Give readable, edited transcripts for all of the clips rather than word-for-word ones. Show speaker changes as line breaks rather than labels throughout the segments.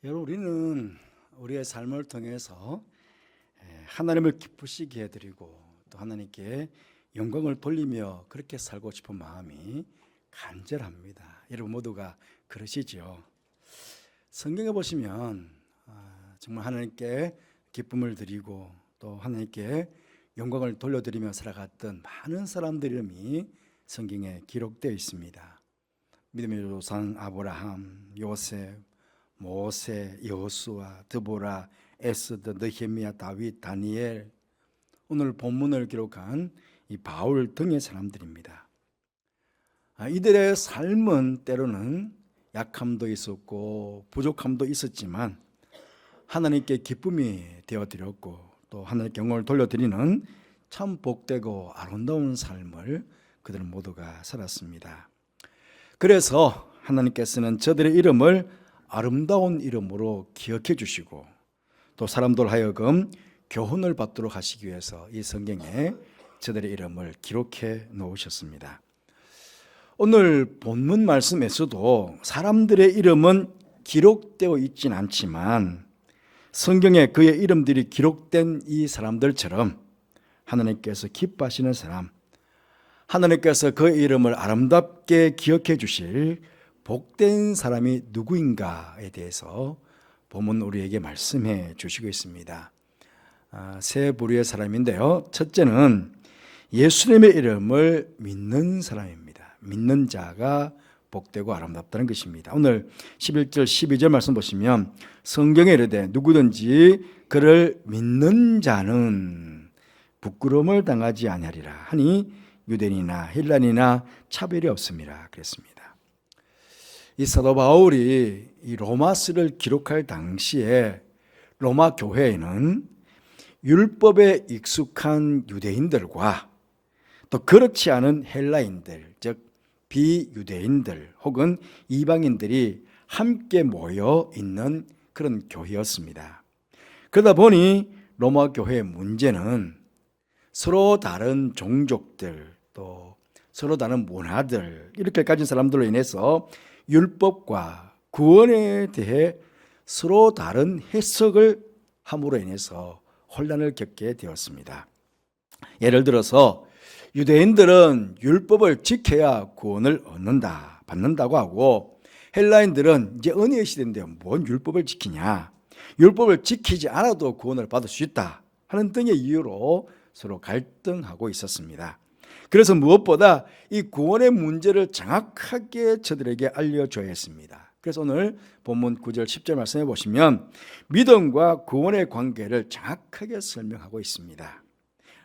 여러분, 우리는 우리의 삶을 통해서 하나님을 기쁘시게 해드리고 또 하나님께 영광을 돌리며 그렇게 살고 싶은 마음이 간절합니다. 여러분 모두가 그러시죠. 성경에 보시면 정말 하나님께 기쁨을 드리고 또 하나님께 영광을 돌려드리며 살아갔던 많은 사람들 이름이 성경에 기록되어 있습니다. 믿음의 조상 아브라함, 요셉, 모세, 여호수아, 드보라, 에스더, 느헤미야, 다윗, 다니엘, 오늘 본문을 기록한 이 바울 등의 사람들입니다. 이들의 삶은 때로는 약함도 있었고 부족함도 있었지만 하나님께 기쁨이 되어드렸고 또 하나님께 영광을 돌려드리는 참 복되고 아름다운 삶을 그들은 모두가 살았습니다. 그래서 하나님께서는 저들의 이름을 아름다운 이름으로 기억해 주시고 또 사람들 하여금 교훈을 받도록 하시기 위해서 이 성경에 저들의 이름을 기록해 놓으셨습니다. 오늘 본문 말씀에서도 사람들의 이름은 기록되어 있진 않지만 성경에 그의 이름들이 기록된 이 사람들처럼 하나님께서 기뻐하시는 사람, 하나님께서 그의 이름을 아름답게 기억해 주실 복된 사람이 누구인가에 대해서 본문 우리에게 말씀해 주시고 있습니다. 세 부류의 사람인데요. 첫째는 예수님의 이름을 믿는 사람입니다. 믿는 자가 복되고 아름답다는 것입니다. 오늘 11절 12절 말씀 보시면 성경에 이르되 누구든지 그를 믿는 자는 부끄러움을 당하지 아니하리라 하니 유대인이나 헬라인이나 차별이 없음이라 그랬습니다. 이 사도 바울이 이 로마서를 기록할 당시에 로마 교회에는 율법에 익숙한 유대인들과 또 그렇지 않은 헬라인들, 즉 비유대인들 혹은 이방인들이 함께 모여 있는 그런 교회였습니다. 그러다 보니 로마 교회의 문제는 서로 다른 종족들 또 서로 다른 문화들 이렇게 가진 사람들로 인해서 율법과 구원에 대해 서로 다른 해석을 함으로 인해서 혼란을 겪게 되었습니다. 예를 들어서 유대인들은 율법을 지켜야 구원을 받는다고 하고 헬라인들은 이제 은혜의 시대인데 뭔 율법을 지키냐, 율법을 지키지 않아도 구원을 받을 수 있다 하는 등의 이유로 서로 갈등하고 있었습니다. 그래서 무엇보다 이 구원의 문제를 정확하게 저들에게 알려줘야 했습니다. 그래서 오늘 본문 9절 10절 말씀해 보시면 믿음과 구원의 관계를 정확하게 설명하고 있습니다.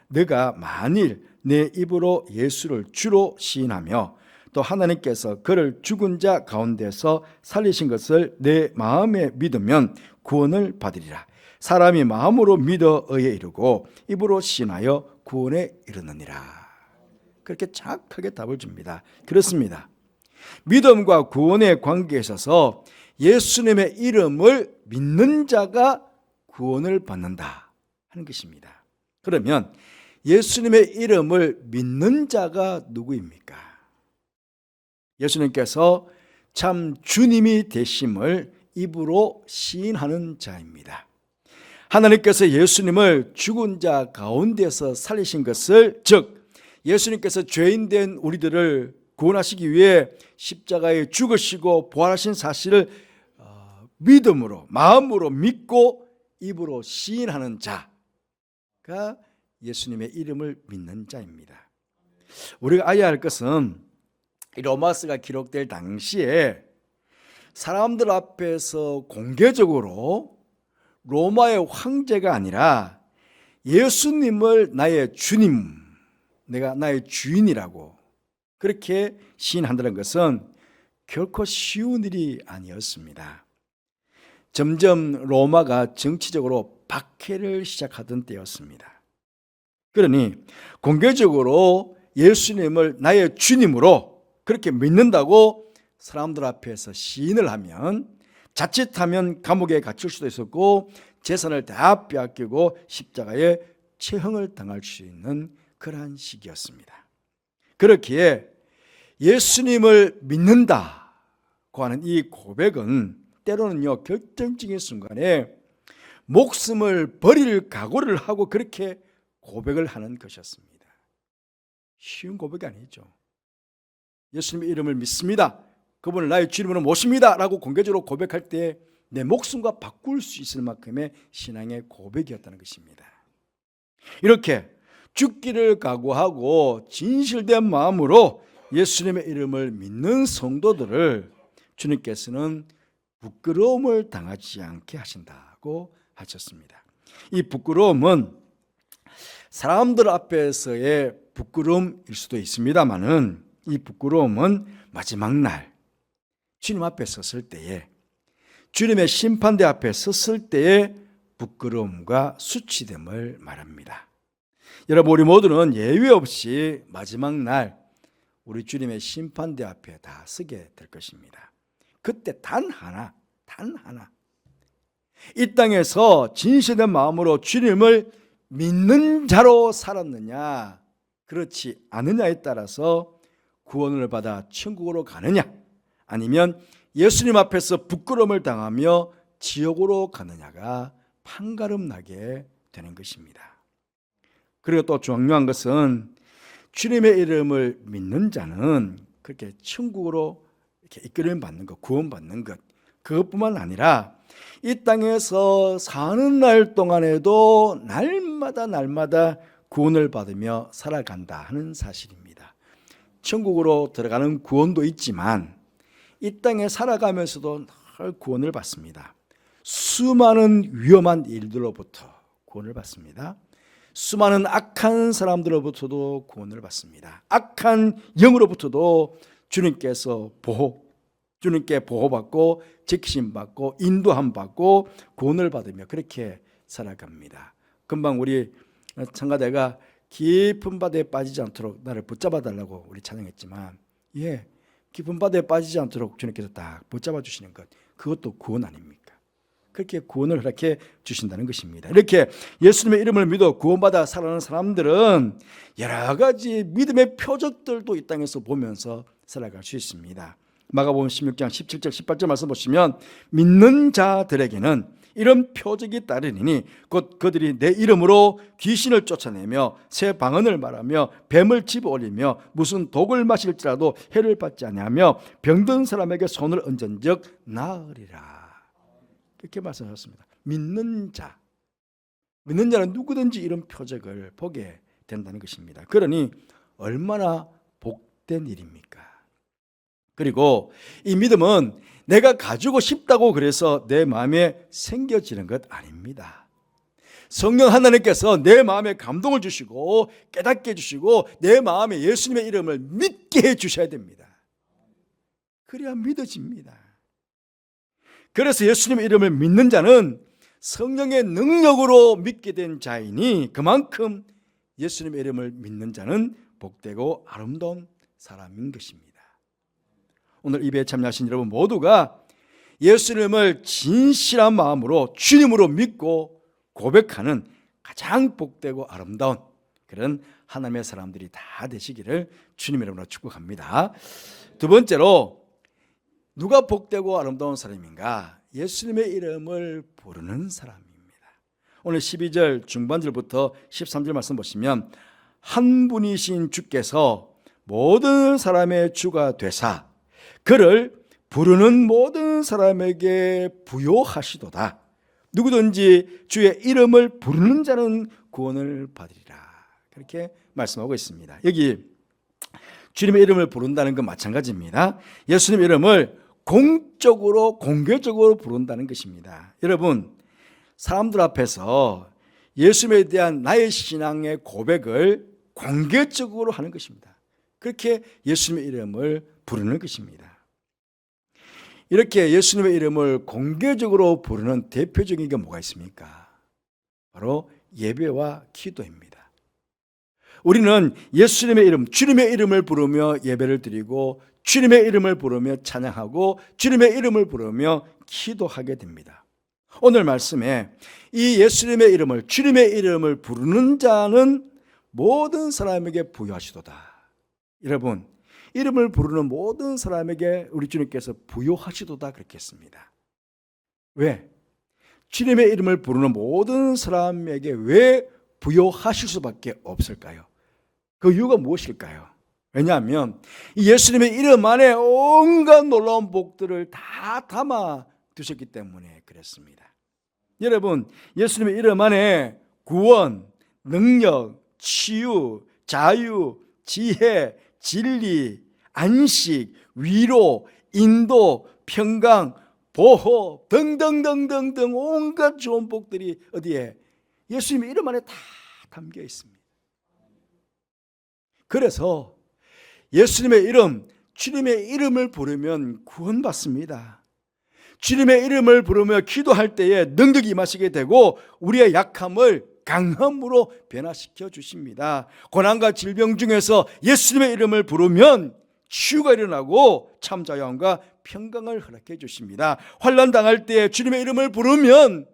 너가 만일 내 입으로 예수를 주로 시인하며 또 하나님께서 그를 죽은 자 가운데서 살리신 것을 내 마음에 믿으면 구원을 받으리라. 사람이 마음으로 믿어 의에 이르고 입으로 시인하여 구원에 이르느니라. 그렇게 정확하게 답을 줍니다. 그렇습니다. 믿음과 구원의 관계에 있어서 예수님의 이름을 믿는 자가 구원을 받는다 하는 것입니다. 그러면 예수님의 이름을 믿는 자가 누구입니까? 예수님께서 참 주님이 되심을 입으로 시인하는 자입니다. 하나님께서 예수님을 죽은 자 가운데서 살리신 것을, 즉 예수님께서 죄인된 우리들을 구원하시기 위해 십자가에 죽으시고 부활하신 사실을 믿음으로, 마음으로 믿고 입으로 시인하는 자가 예수님의 이름을 믿는 자입니다. 우리가 알아야 할 것은 이 로마서가 기록될 당시에 사람들 앞에서 공개적으로 로마의 황제가 아니라 예수님을 나의 주님, 내가 나의 주인이라고 그렇게 시인한다는 것은 결코 쉬운 일이 아니었습니다. 점점 로마가 정치적으로 박해를 시작하던 때였습니다. 그러니 공개적으로 예수님을 나의 주님으로 그렇게 믿는다고 사람들 앞에서 시인을 하면 자칫하면 감옥에 갇힐 수도 있었고 재산을 다 빼앗기고 십자가에 체형을 당할 수 있는 그러한 시기였습니다. 그렇기에 예수님을 믿는다고 하는 이 고백은 때로는요 결정적인 순간에 목숨을 버릴 각오를 하고 그렇게 고백을 하는 것이었습니다. 쉬운 고백이 아니죠. 예수님의 이름을 믿습니다, 그분을 나의 주님으로 모십니다 라고 공개적으로 고백할 때 내 목숨과 바꿀 수 있을 만큼의 신앙의 고백이었다는 것입니다. 이렇게 죽기를 각오하고 진실된 마음으로 예수님의 이름을 믿는 성도들을 주님께서는 부끄러움을 당하지 않게 하신다고 하셨습니다. 이 부끄러움은 사람들 앞에서의 부끄러움일 수도 있습니다만은 이 부끄러움은 마지막 날 주님 앞에 섰을 때에, 주님의 심판대 앞에 섰을 때의 부끄러움과 수치됨을 말합니다. 여러분, 우리 모두는 예외 없이 마지막 날 우리 주님의 심판대 앞에 다 서게 될 것입니다. 그때 단 하나 이 땅에서 진실된 마음으로 주님을 믿는 자로 살았느냐 그렇지 않느냐에 따라서 구원을 받아 천국으로 가느냐, 아니면 예수님 앞에서 부끄러움을 당하며 지옥으로 가느냐가 판가름 나게 되는 것입니다. 그리고 또 중요한 것은 주님의 이름을 믿는 자는 그렇게 천국으로 이렇게 이끌림 받는 것, 구원받는 것, 그것뿐만 아니라 이 땅에서 사는 날 동안에도 날마다 구원을 받으며 살아간다 하는 사실입니다. 천국으로 들어가는 구원도 있지만 이 땅에 살아가면서도 늘 구원을 받습니다. 수많은 위험한 일들로부터 구원을 받습니다. 수많은 악한 사람들로부터도 구원을 받습니다. 악한 영으로부터도 주님께 보호받고 지키심받고 인도함받고 구원을 받으며 그렇게 살아갑니다. 금방 우리 청가대가 깊은 바다에 빠지지 않도록 나를 붙잡아 달라고 우리 찬양했지만, 깊은 바다에 빠지지 않도록 주님께서 딱 붙잡아 주시는 것, 그것도 구원 아닙니까? 그렇게 구원을 허락해 주신다는 것입니다. 이렇게 예수님의 이름을 믿어 구원받아 살아가는 사람들은 여러 가지 믿음의 표적들도 이 땅에서 보면서 살아갈 수 있습니다. 마가복음 16장 17절 18절 말씀 보시면, 믿는 자들에게는 이런 표적이 따르리니 곧 그들이 내 이름으로 귀신을 쫓아내며 새 방언을 말하며 뱀을 집어올리며 무슨 독을 마실지라도 해를 받지 아니하며 병든 사람에게 손을 얹은즉 나으리라. 그렇게 말씀하셨습니다. 믿는 자는 누구든지 이런 표적을 보게 된다는 것입니다. 그러니 얼마나 복된 일입니까? 그리고 이 믿음은 내가 가지고 싶다고 그래서 내 마음에 생겨지는 것 아닙니다. 성령 하나님께서 내 마음에 감동을 주시고 깨닫게 해주시고 내 마음에 예수님의 이름을 믿게 해주셔야 됩니다. 그래야 믿어집니다. 그래서 예수님의 이름을 믿는 자는 성령의 능력으로 믿게 된 자이니 그만큼 예수님의 이름을 믿는 자는 복되고 아름다운 사람인 것입니다. 오늘 예배에 참여하신 여러분 모두가 예수님을 진실한 마음으로 주님으로 믿고 고백하는 가장 복되고 아름다운 그런 하나님의 사람들이 다 되시기를 주님의 이름으로 축복합니다. 두 번째로, 누가 복되고 아름다운 사람인가? 예수님의 이름을 부르는 사람입니다. 오늘 12절 중반절부터 13절 말씀 보시면, 한 분이신 주께서 모든 사람의 주가 되사 그를 부르는 모든 사람에게 부요하시도다. 누구든지 주의 이름을 부르는 자는 구원을 받으리라. 그렇게 말씀하고 있습니다. 여기 주님의 이름을 부른다는 건 마찬가지입니다. 예수님의 이름을 공적으로 공개적으로 부른다는 것입니다. 여러분, 사람들 앞에서 예수님에 대한 나의 신앙의 고백을 공개적으로 하는 것입니다. 그렇게 예수님의 이름을 부르는 것입니다. 이렇게 예수님의 이름을 공개적으로 부르는 대표적인 게 뭐가 있습니까? 바로 예배와 기도입니다. 우리는 예수님의 이름, 주님의 이름을 부르며 예배를 드리고 주님의 이름을 부르며 찬양하고 주님의 이름을 부르며 기도하게 됩니다. 오늘 말씀에 이 예수님의 이름을, 주님의 이름을 부르는 자는 모든 사람에게 부여하시도다. 여러분, 이름을 부르는 모든 사람에게 우리 주님께서 부여하시도다 그렇게 했습니다. 왜? 주님의 이름을 부르는 모든 사람에게 왜 부여하실 수밖에 없을까요? 그 이유가 무엇일까요? 왜냐하면 예수님의 이름 안에 온갖 놀라운 복들을 다 담아 두셨기 때문에 그렇습니다. 여러분, 예수님의 이름 안에 구원, 능력, 치유, 자유, 지혜, 진리, 안식, 위로, 인도, 평강, 보호 등등등등등 온갖 좋은 복들이 어디에? 예수님의 이름 안에 다 담겨 있습니다. 그래서 예수님의 이름, 주님의 이름을 부르면 구원받습니다. 주님의 이름을 부르며 기도할 때에 능력이 임하시게 되고 우리의 약함을 강함으로 변화시켜 주십니다. 고난과 질병 중에서 예수님의 이름을 부르면 치유가 일어나고 참 자유함과 평강을 허락해 주십니다. 환난 당할 때 주님의 이름을 부르면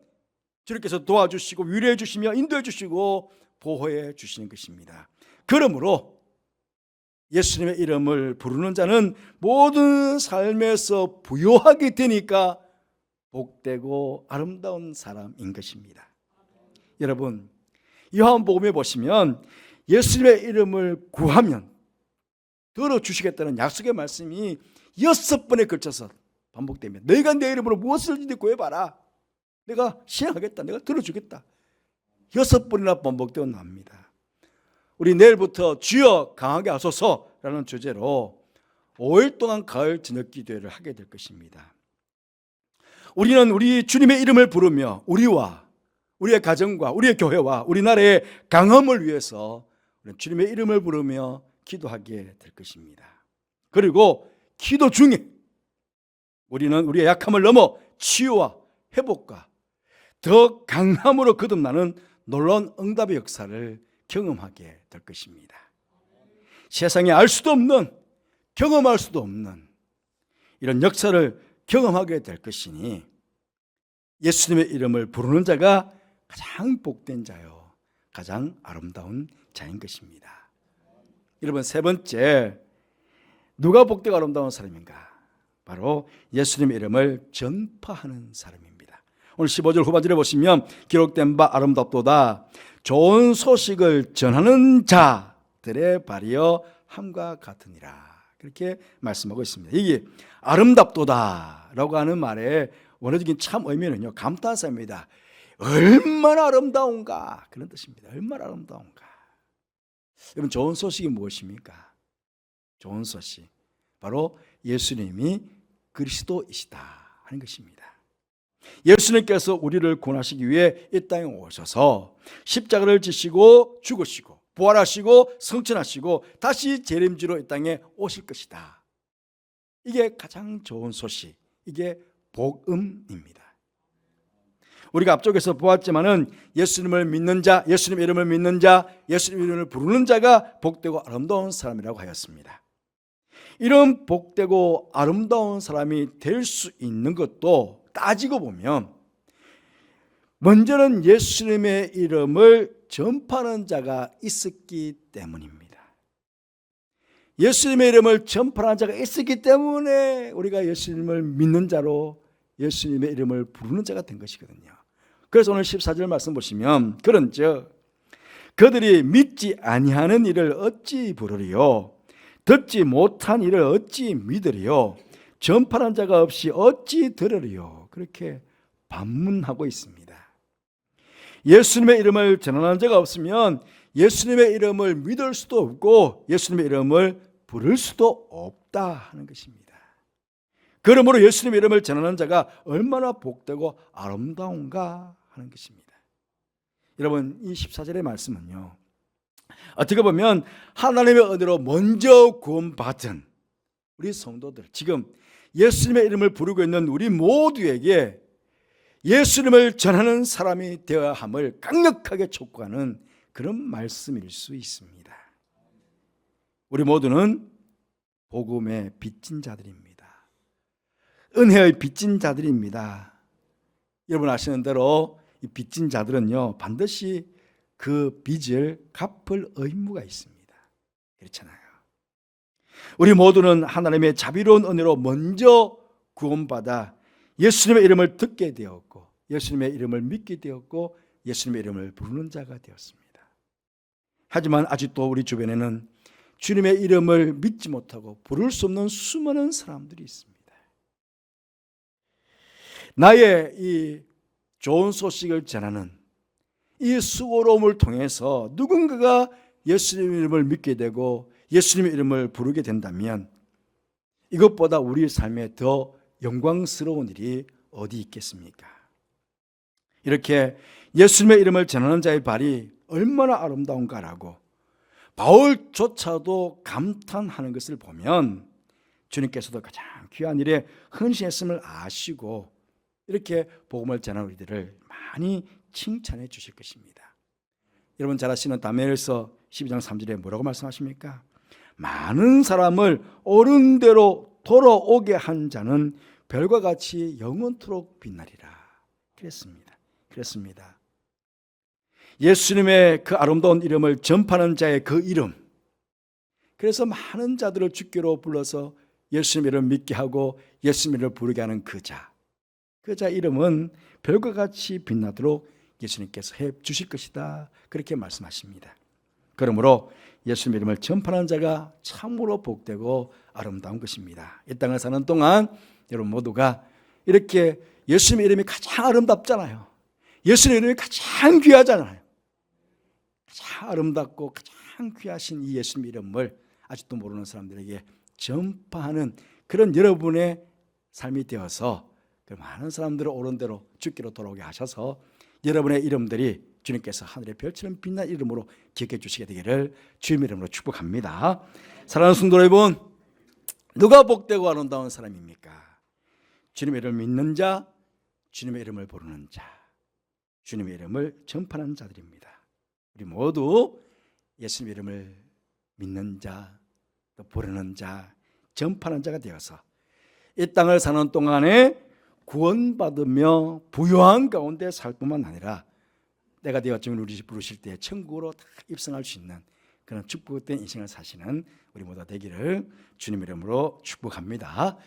주님께서 도와주시고 위로해 주시며 인도해 주시고 보호해 주시는 것입니다. 그러므로 예수님의 이름을 부르는 자는 모든 삶에서 부요하게 되니까 복되고 아름다운 사람인 것입니다. 여러분, 요한복음에 보시면 예수님의 이름을 구하면 들어주시겠다는 약속의 말씀이 6번에 걸쳐서 반복되며 너희가 내 이름으로 무엇을든지 구해봐라. 내가 시행하겠다. 내가 들어주겠다. 6번이나 반복되어 납니다. 우리 내일부터 주여 강하게 하소서라는 주제로 5일 동안 가을 저녁 기도회를 하게 될 것입니다. 우리는 우리 주님의 이름을 부르며 우리와 우리의 가정과 우리의 교회와 우리나라의 강함을 위해서 주님의 이름을 부르며 기도하게 될 것입니다. 그리고 기도 중에 우리는 우리의 약함을 넘어 치유와 회복과 더 강함으로 거듭나는 놀라운 응답의 역사를 경험하게 될 것입니다. 세상에 알 수도 없는, 경험할 수도 없는 이런 역사를 경험하게 될 것이니 예수님의 이름을 부르는 자가 가장 복된 자요, 가장 아름다운 자인 것입니다. 여러분, 세 번째, 누가 복되고 아름다운 사람인가? 바로 예수님의 이름을 전파하는 사람입니다. 오늘 15절 후반절에 보시면 기록된 바 아름답도다 좋은 소식을 전하는 자들의 발이여 함과 같으니라, 그렇게 말씀하고 있습니다. 이게 아름답도다라고 하는 말의 원어적인 참 의미는요, 감탄사입니다. 얼마나 아름다운가, 그런 뜻입니다. 얼마나 아름다운가. 여러분, 좋은 소식이 무엇입니까? 좋은 소식, 바로 예수님이 그리스도이시다 하는 것입니다. 예수님께서 우리를 구원하시기 위해 이 땅에 오셔서 십자가를 지시고 죽으시고 부활하시고 성천하시고 다시 재림지로 이 땅에 오실 것이다. 이게 가장 좋은 소식, 이게 복음입니다. 우리가 앞쪽에서 보았지만은 예수님을 믿는 자, 예수님의 이름을 믿는 자, 예수님의 이름을 부르는 자가 복되고 아름다운 사람이라고 하였습니다. 이런 복되고 아름다운 사람이 될 수 있는 것도 따지고 보면 먼저는 예수님의 이름을 전파하는 자가 있었기 때문입니다. 예수님의 이름을 전파하는 자가 있었기 때문에 우리가 예수님을 믿는 자로 예수님의 이름을 부르는 자가 된 것이거든요. 그래서 오늘 14절 말씀 보시면 그런즉 그들이 믿지 아니하는 일을 어찌 부르리요, 듣지 못한 일을 어찌 믿으리요, 전파하는 자가 없이 어찌 들으리요, 그렇게 반문하고 있습니다. 예수님의 이름을 전하는 자가 없으면 예수님의 이름을 믿을 수도 없고 예수님의 이름을 부를 수도 없다 하는 것입니다. 그러므로 예수님의 이름을 전하는 자가 얼마나 복되고 아름다운가 하는 것입니다. 여러분, 이 14절의 말씀은요, 어떻게 보면 하나님의 은혜로 먼저 구원받은 우리 성도들, 지금 예수님의 이름을 부르고 있는 우리 모두에게 예수님을 전하는 사람이 되어야 함을 강력하게 촉구하는 그런 말씀일 수 있습니다. 우리 모두는 복음의 빚진 자들입니다. 은혜의 빚진 자들입니다. 여러분 아시는 대로 이 빚진 자들은요, 반드시 그 빚을 갚을 의무가 있습니다. 그렇잖아요. 우리 모두는 하나님의 자비로운 은혜로 먼저 구원받아 예수님의 이름을 듣게 되었고 예수님의 이름을 믿게 되었고 예수님의 이름을 부르는 자가 되었습니다. 하지만 아직도 우리 주변에는 주님의 이름을 믿지 못하고 부를 수 없는 수많은 사람들이 있습니다. 나의 이 좋은 소식을 전하는 이 수고로움을 통해서 누군가가 예수님의 이름을 믿게 되고 예수님의 이름을 부르게 된다면 이것보다 우리 삶에 더 영광스러운 일이 어디 있겠습니까? 이렇게 예수님의 이름을 전하는 자의 발이 얼마나 아름다운가라고 바울조차도 감탄하는 것을 보면 주님께서도 가장 귀한 일에 헌신했음을 아시고 이렇게 복음을 전하는 우리들을 많이 칭찬해 주실 것입니다. 여러분 잘 아시는 다니엘서 12장 3절에 뭐라고 말씀하십니까? 많은 사람을 옳은대로 돌아오게 한 자는 별과 같이 영원토록 빛나리라 그랬습니다. 예수님의 그 아름다운 이름을 전파하는 자의 그 이름, 그래서 많은 자들을 주께로 불러서 예수님의 이름을 믿게 하고 예수님의 이름을 부르게 하는 그 자 이름은 별과 같이 빛나도록 예수님께서 해 주실 것이다, 그렇게 말씀하십니다. 그러므로 예수님의 이름을 전파하는 자가 참으로 복되고 아름다운 것입니다. 이 땅을 사는 동안 여러분 모두가 이렇게 예수님의 이름이 가장 아름답잖아요. 예수님의 이름이 가장 귀하잖아요. 가장 아름답고 가장 귀하신 이 예수님의 이름을 아직도 모르는 사람들에게 전파하는 그런 여러분의 삶이 되어서 그 많은 사람들을 옳은 대로 주께로 돌아오게 하셔서 여러분의 이름들이 주님께서 하늘의 별처럼 빛난 이름으로 기억해 주시게 되기를 주님의 이름으로 축복합니다. 사랑하는 성도 여러분, 누가 복되고 아름다운 사람입니까? 주님의 이름을 믿는 자, 주님의 이름을 부르는 자, 주님의 이름을 전파하는 자들입니다. 우리 모두 예수님의 이름을 믿는 자, 또 부르는 자, 전파하는 자가 되어서 이 땅을 사는 동안에 구원받으며 부유한 가운데 살 뿐만 아니라 때가 되었지만 우리 부르실 때 천국으로 다 입성할 수 있는 그런 축복된 인생을 사시는 우리 모두 되기를 주님의 이름으로 축복합니다.